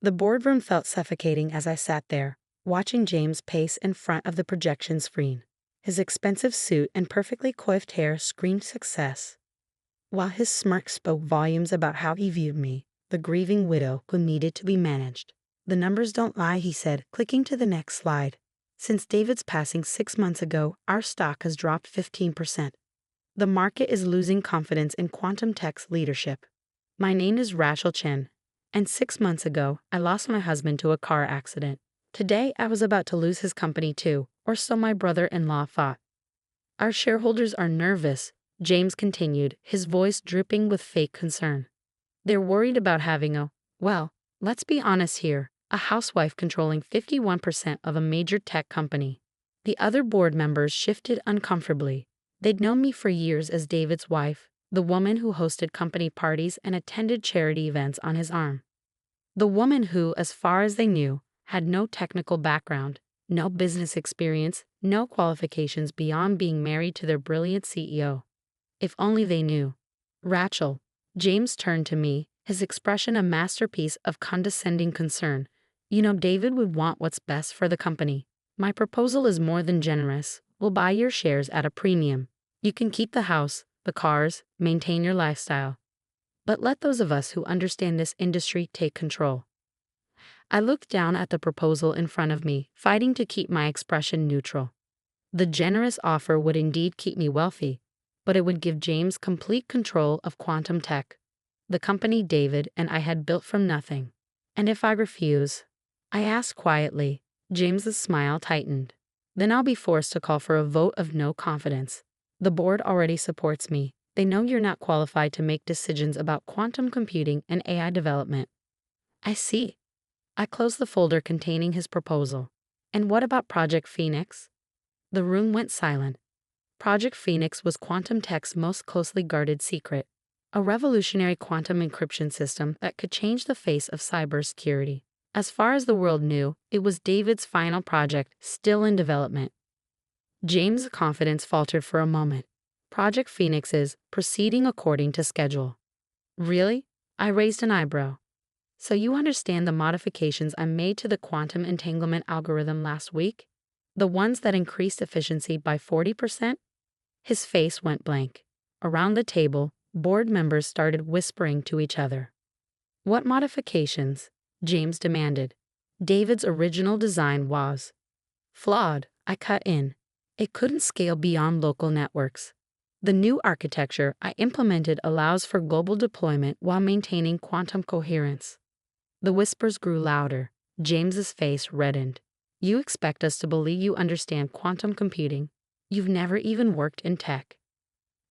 The boardroom felt suffocating as I sat there, watching James pace in front of the projection screen. His expensive suit and perfectly coiffed hair screamed success, while his smirk spoke volumes about how he viewed me, the grieving widow who needed to be managed. "The numbers don't lie," he said, clicking to the next slide. "Since David's passing 6 months ago, our stock has dropped 15%. The market is losing confidence in quantum tech's leadership. My name is Rachel Chen, and 6 months ago, I lost my husband to a car accident. Today, I was about to lose his company too, or so my brother-in-law thought. Our shareholders are nervous," James continued, his voice dripping with fake concern. "They're worried about having well, let's be honest here, a housewife controlling 51% of a major tech company." The other board members shifted uncomfortably. They'd known me for years as David's wife, the woman who hosted company parties and attended charity events on his arm. The woman who, as far as they knew, had no technical background, no business experience, no qualifications beyond being married to their brilliant CEO. If only they knew. "Rachel," James turned to me, his expression a masterpiece of condescending concern. "You know David would want what's best for the company. My proposal is more than generous. We'll buy your shares at a premium. You can keep the house, the cars, maintain your lifestyle. But let those of us who understand this industry take control." I looked down at the proposal in front of me, fighting to keep my expression neutral. The generous offer would indeed keep me wealthy, but it would give James complete control of quantum tech, the company David and I had built from nothing. "And if I refuse?" I asked quietly. James's smile tightened. "Then I'll be forced to call for a vote of no confidence. The board already supports me. They know you're not qualified to make decisions about quantum computing and AI development." "I see." I closed the folder containing his proposal. "And what about Project Phoenix?" The room went silent. Project Phoenix was quantum tech's most closely guarded secret, a revolutionary quantum encryption system that could change the face of cybersecurity. As far as the world knew, it was David's final project, still in development. James' confidence faltered for a moment. "Project Phoenix is proceeding according to schedule." "Really?" I raised an eyebrow. "So you understand the modifications I made to the quantum entanglement algorithm last week? The ones that increased efficiency by 40%? His face went blank. Around the table, board members started whispering to each other. "What modifications?" James demanded. "David's original design was flawed," I cut in. "It couldn't scale beyond local networks. The new architecture I implemented allows for global deployment while maintaining quantum coherence." The whispers grew louder. James's face reddened. "You expect us to believe you understand quantum computing? You've never even worked in tech."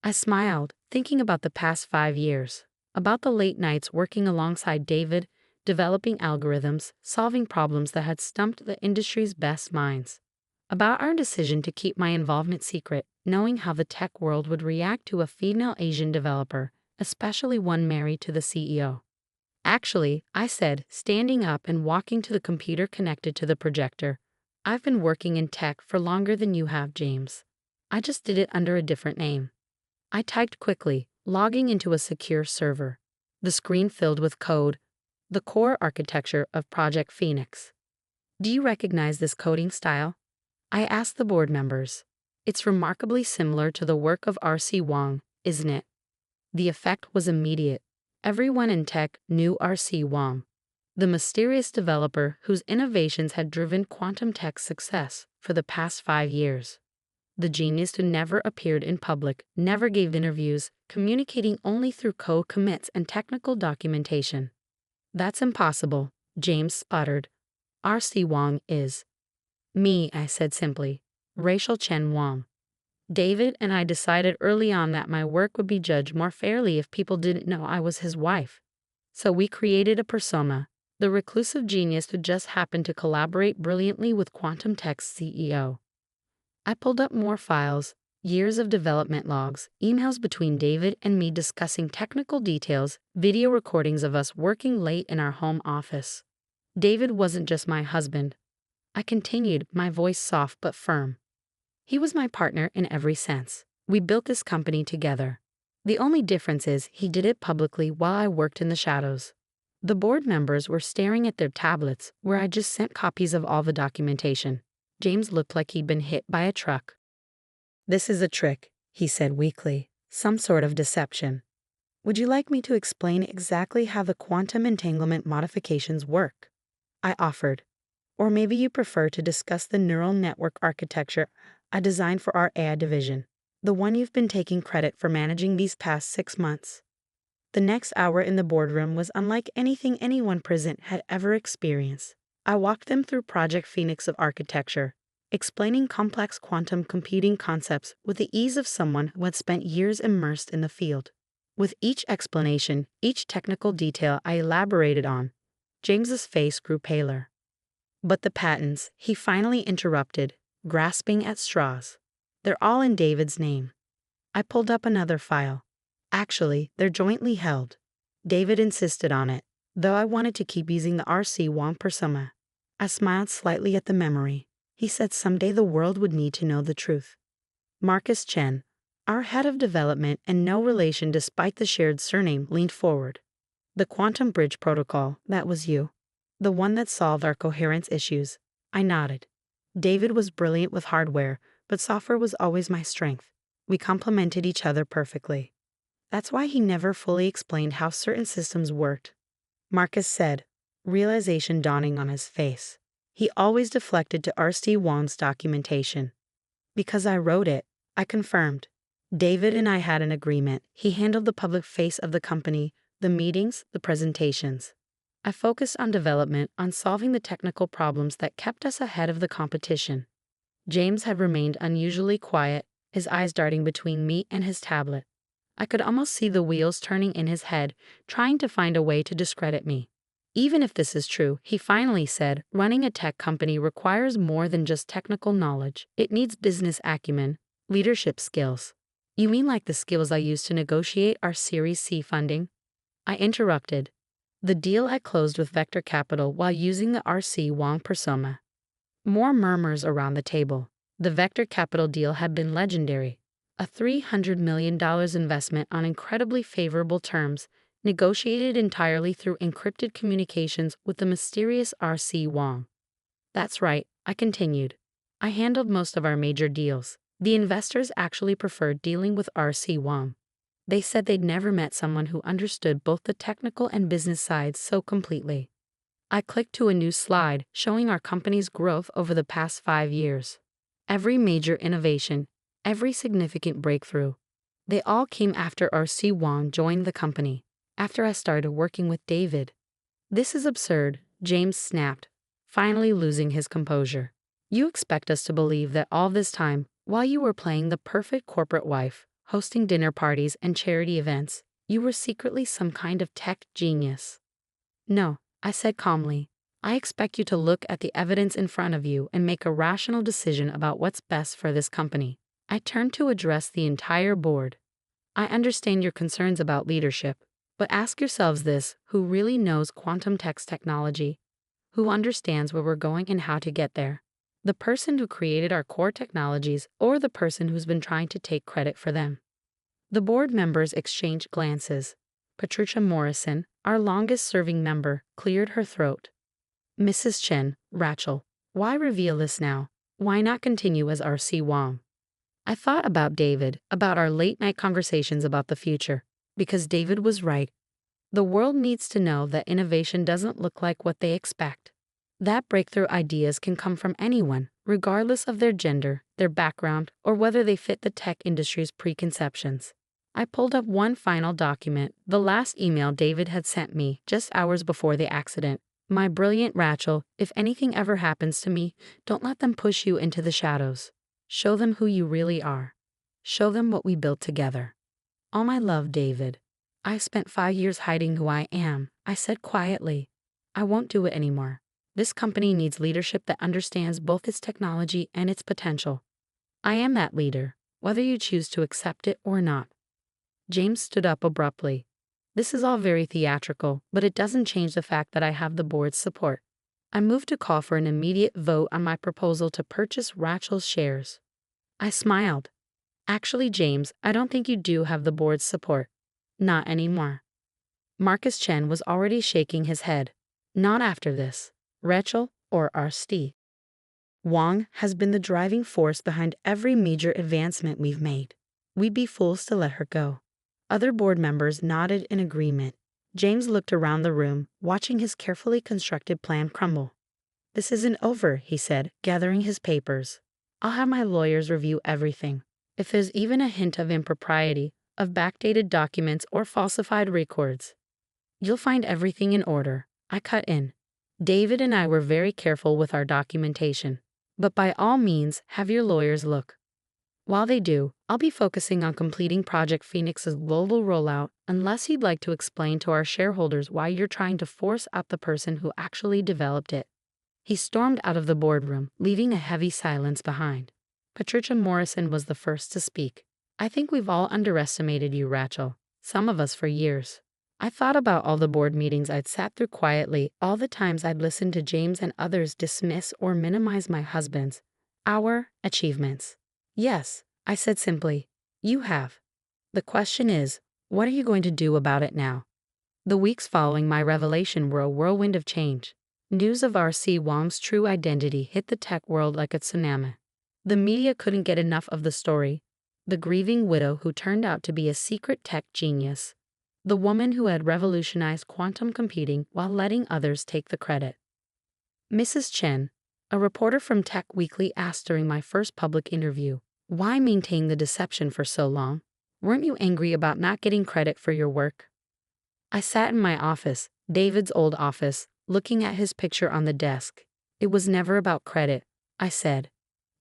I smiled, thinking about the past 5 years, about the late nights working alongside David, developing algorithms, solving problems that had stumped the industry's best minds, about our decision to keep my involvement secret, knowing how the tech world would react to a female Asian developer, especially one married to the CEO. "Actually," I said, standing up and walking to the computer connected to the projector, "I've been working in tech for longer than you have, James. I just did it under a different name." I typed quickly, logging into a secure server. The screen filled with code, the core architecture of Project Phoenix. "Do you recognize this coding style?" I asked the board members. "It's remarkably similar to the work of R.C. Wang, isn't it?" The effect was immediate. Everyone in tech knew R.C. Wang, the mysterious developer whose innovations had driven quantum tech's success for the past 5 years. The genius who never appeared in public, never gave interviews, communicating only through code commits and technical documentation. "That's impossible," James sputtered. "R.C. Wang is." "Me," I said simply. "Rachel Chen Wang. David and I decided early on that my work would be judged more fairly if people didn't know I was his wife. So we created a persona, the reclusive genius who just happened to collaborate brilliantly with quantum tech's CEO." I pulled up more files, years of development logs, emails between David and me discussing technical details, video recordings of us working late in our home office. "David wasn't just my husband," I continued, my voice soft but firm. "He was my partner in every sense. We built this company together. The only difference is he did it publicly while I worked in the shadows. The board members were staring at their tablets, where I just sent copies of all the documentation. James looked like he'd been hit by a truck. "This is a trick," he said weakly. "Some sort of deception. Would you like me to explain exactly how the quantum entanglement modifications work?" I offered. "Or maybe you prefer to discuss the neural network architecture I designed for our AI division, the one you've been taking credit for managing these past 6 months." The next hour in the boardroom was unlike anything anyone present had ever experienced. I walked them through Project Phoenix of architecture, explaining complex quantum computing concepts with the ease of someone who had spent years immersed in the field. With each explanation, each technical detail I elaborated on, James's face grew paler. "But the patents," he finally interrupted, grasping at straws. "They're all in David's name." I pulled up another file. "Actually, they're jointly held. David insisted on it, though I wanted to keep using the RC Wong persona." I smiled slightly at the memory. He said someday the world would need to know the truth. Marcus Chen, our head of development and no relation despite the shared surname, leaned forward. "The Quantum Bridge Protocol, that was you. The one that solved our coherence issues." I nodded. "David was brilliant with hardware, but software was always my strength. We complemented each other perfectly. That's why he never fully explained how certain systems worked," Marcus said, realization dawning on his face. "He always deflected to R.C. Wong's documentation." "Because I wrote it," I confirmed. "David and I had an agreement. He handled the public face of the company, the meetings, the presentations. I focused on development, on solving the technical problems that kept us ahead of the competition." James had remained unusually quiet, his eyes darting between me and his tablet. I could almost see the wheels turning in his head, trying to find a way to discredit me. "Even if this is true," he finally said, "running a tech company requires more than just technical knowledge. It needs business acumen, leadership skills." "You mean like the skills I used to negotiate our Series C funding?" I interrupted. "The deal I closed with Vector Capital while using the RC Wong persona." More murmurs around the table. The Vector Capital deal had been legendary. A $300 million investment on incredibly favorable terms, negotiated entirely through encrypted communications with the mysterious R.C. Wong. "That's right," I continued. "I handled most of our major deals. The investors actually preferred dealing with R.C. Wong. They said they'd never met someone who understood both the technical and business sides so completely." I clicked to a new slide showing our company's growth over the past 5 years. Every major innovation, every significant breakthrough, they all came after R.C. Wong joined the company, after I started working with David. "This is absurd," James snapped, finally losing his composure. "You expect us to believe that all this time, while you were playing the perfect corporate wife, hosting dinner parties and charity events, you were secretly some kind of tech genius." "No," I said calmly. "I expect you to look at the evidence in front of you and make a rational decision about what's best for this company." I turned to address the entire board. "I understand your concerns about leadership, but ask yourselves this: who really knows quantum text technology? Who understands where we're going and how to get there? The person who created our core technologies or the person who's been trying to take credit for them?" The board members exchanged glances. Patricia Morrison, our longest-serving member, cleared her throat. "Mrs. Chen, Rachel, why reveal this now? Why not continue as R.C. Wong?" I thought about David, about our late-night conversations about the future, because David was right. The world needs to know that innovation doesn't look like what they expect. That breakthrough ideas can come from anyone, regardless of their gender, their background, or whether they fit the tech industry's preconceptions. I pulled up one final document, the last email David had sent me just hours before the accident. "My brilliant Rachel, if anything ever happens to me, don't let them push you into the shadows. Show them who you really are. Show them what we built together. All my love, David." "I spent 5 years hiding who I am," I said quietly. "I won't do it anymore. This company needs leadership that understands both its technology and its potential. I am that leader, whether you choose to accept it or not." James stood up abruptly. "This is all very theatrical, but it doesn't change the fact that I have the board's support." I moved to call for an immediate vote on my proposal to purchase Rachel's shares. I smiled. "Actually, James, I don't think you do have the board's support. Not anymore." Marcus Chen was already shaking his head. Not after this. Rachel, or R.St. Wang, has been the driving force behind every major advancement we've made. We'd be fools to let her go. Other board members nodded in agreement. James looked around the room, watching his carefully constructed plan crumble. "This isn't over," he said, gathering his papers. "I'll have my lawyers review everything. If there's even a hint of impropriety, of backdated documents or falsified records, you'll find everything in order." I cut in. "David and I were very careful with our documentation. But by all means, have your lawyers look. While they do, I'll be focusing on completing Project Phoenix's global rollout, unless you'd like to explain to our shareholders why you're trying to force out the person who actually developed it." He stormed out of the boardroom, leaving a heavy silence behind. Patricia Morrison was the first to speak. "I think we've all underestimated you, Rachel. Some of us for years. I thought about all the board meetings I'd sat through quietly, all the times I'd listened to James and others dismiss or minimize my husband's, our achievements. Yes, I said simply, you have. The question is, what are you going to do about it now?" The weeks following my revelation were a whirlwind of change. News of R.C. Wang's true identity hit the tech world like a tsunami. The media couldn't get enough of the story. The grieving widow who turned out to be a secret tech genius. The woman who had revolutionized quantum computing while letting others take the credit. "Mrs. Chen," a reporter from Tech Weekly asked during my first public interview, "why maintain the deception for so long? Weren't you angry about not getting credit for your work?" I sat in my office, David's old office, looking at his picture on the desk. "It was never about credit," I said.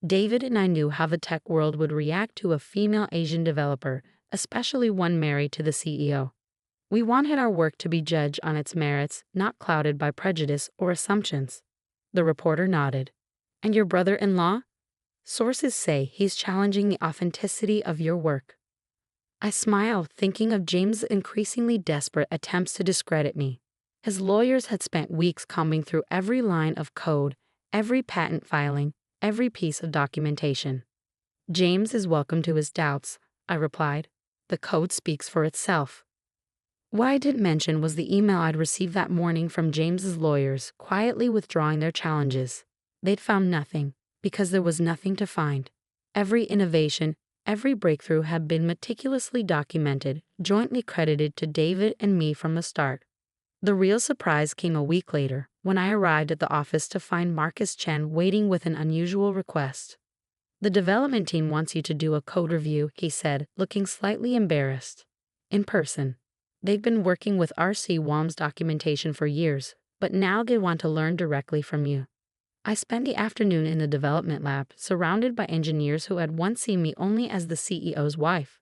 David and I knew how the tech world would react to a female Asian developer, especially one married to the CEO. We wanted our work to be judged on its merits, not clouded by prejudice or assumptions. The reporter nodded. "And your brother-in-law? Sources say he's challenging the authenticity of your work." I smiled, thinking of James' increasingly desperate attempts to discredit me. His lawyers had spent weeks combing through every line of code, every patent filing, every piece of documentation. "James is welcome to his doubts," I replied. "The code speaks for itself." What I didn't mention was the email I'd received that morning from James's lawyers, quietly withdrawing their challenges. They'd found nothing, because there was nothing to find. Every innovation, every breakthrough had been meticulously documented, jointly credited to David and me from the start. The real surprise came a week later, when I arrived at the office to find Marcus Chen waiting with an unusual request. "The development team wants you to do a code review," he said, looking slightly embarrassed. "In person. They've been working with R.C. Wang's documentation for years, but now they want to learn directly from you." I spent the afternoon in the development lab, surrounded by engineers who had once seen me only as the CEO's wife.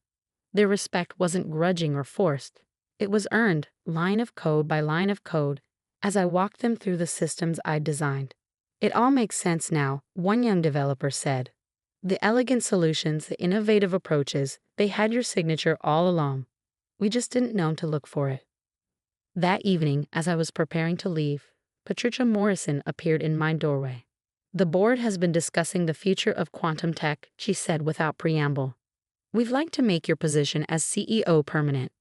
Their respect wasn't grudging or forced. It was earned, line of code by line of code, as I walked them through the systems I'd designed. "It all makes sense now," one young developer said. "The elegant solutions, the innovative approaches, they had your signature all along. We just didn't know to look for it." That evening, as I was preparing to leave, Patricia Morrison appeared in my doorway. "The board has been discussing the future of quantum tech," she said without preamble. "We'd like to make your position as CEO permanent."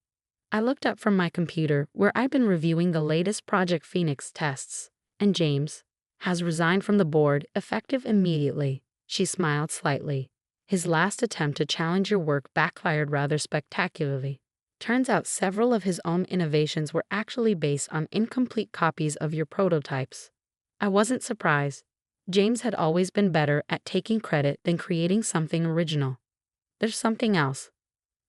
I looked up from my computer, where I'd been reviewing the latest Project Phoenix tests, and James has resigned from the board, effective immediately. She smiled slightly. "His last attempt to challenge your work backfired rather spectacularly. Turns out several of his own innovations were actually based on incomplete copies of your prototypes." I wasn't surprised. James had always been better at taking credit than creating something original. "There's something else,"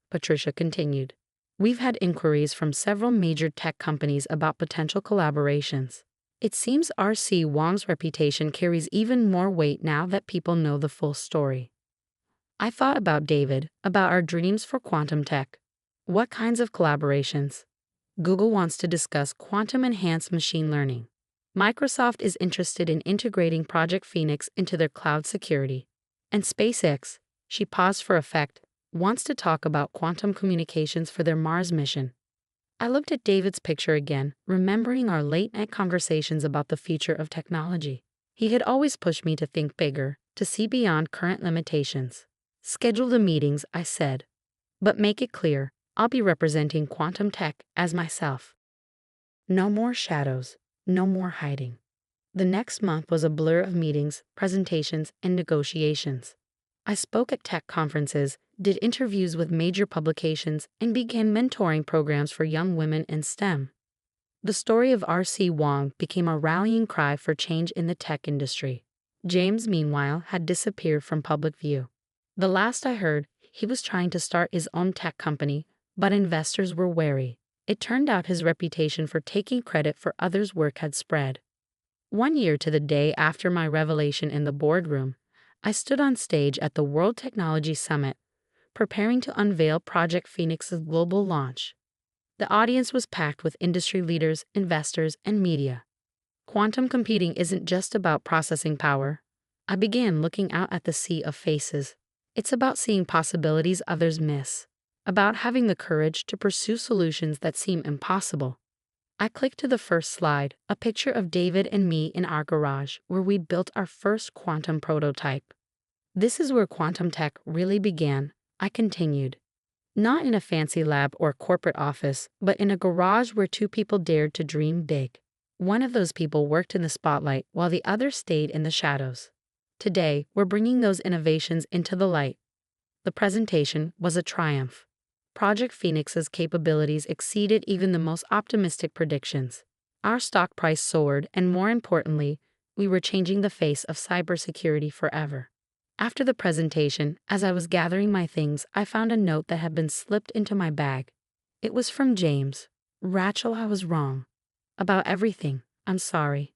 Patricia continued. "We've had inquiries from several major tech companies about potential collaborations. It seems R.C. Wang's reputation carries even more weight now that people know the full story." I thought about David, about our dreams for quantum tech. "What kinds of collaborations?" "Google wants to discuss quantum-enhanced machine learning. Microsoft is interested in integrating Project Phoenix into their cloud security. And SpaceX," she paused for effect, "wants to talk about quantum communications for their Mars mission." I looked at David's picture again, remembering our late-night conversations about the future of technology. He had always pushed me to think bigger, to see beyond current limitations. "Schedule the meetings," I said. "But make it clear, I'll be representing quantum tech as myself." No more shadows, no more hiding. The next month was a blur of meetings, presentations, and negotiations. I spoke at tech conferences, did interviews with major publications, and began mentoring programs for young women in STEM. The story of R.C. Wong became a rallying cry for change in the tech industry. James, meanwhile, had disappeared from public view. The last I heard, he was trying to start his own tech company, but investors were wary. It turned out his reputation for taking credit for others' work had spread. 1 year to the day after my revelation in the boardroom, I stood on stage at the World Technology Summit, preparing to unveil Project Phoenix's global launch. The audience was packed with industry leaders, investors, and media. Quantum computing isn't just about processing power. I began looking out at the sea of faces. It's about seeing possibilities others miss, about having the courage to pursue solutions that seem impossible. I clicked to the first slide, a picture of David and me in our garage where we'd built our first quantum prototype. This is where quantum tech really began, I continued. Not in a fancy lab or corporate office, but in a garage where two people dared to dream big. One of those people worked in the spotlight while the other stayed in the shadows. Today, we're bringing those innovations into the light. The presentation was a triumph. Project Phoenix's capabilities exceeded even the most optimistic predictions. Our stock price soared, and more importantly, we were changing the face of cybersecurity forever. After the presentation, as I was gathering my things, I found a note that had been slipped into my bag. It was from James. Rachel, I was wrong. About everything. I'm sorry.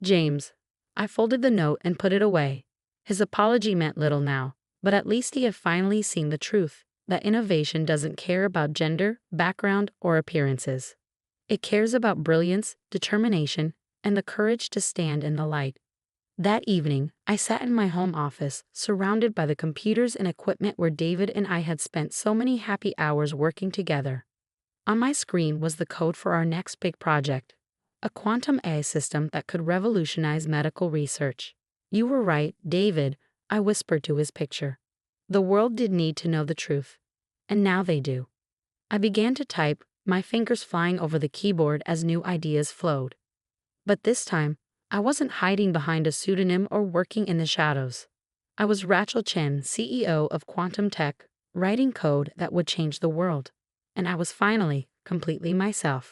James. I folded the note and put it away. His apology meant little now, but at least he had finally seen the truth, that innovation doesn't care about gender, background, or appearances. It cares about brilliance, determination, and the courage to stand in the light. That evening, I sat in my home office, surrounded by the computers and equipment where David and I had spent so many happy hours working together. On my screen was the code for our next big project, a quantum AI system that could revolutionize medical research. You were right, David, I whispered to his picture. The world did need to know the truth, and now they do. I began to type, my fingers flying over the keyboard as new ideas flowed. But this time, I wasn't hiding behind a pseudonym or working in the shadows. I was Rachel Chen, CEO of Quantum Tech, writing code that would change the world. And I was finally completely myself.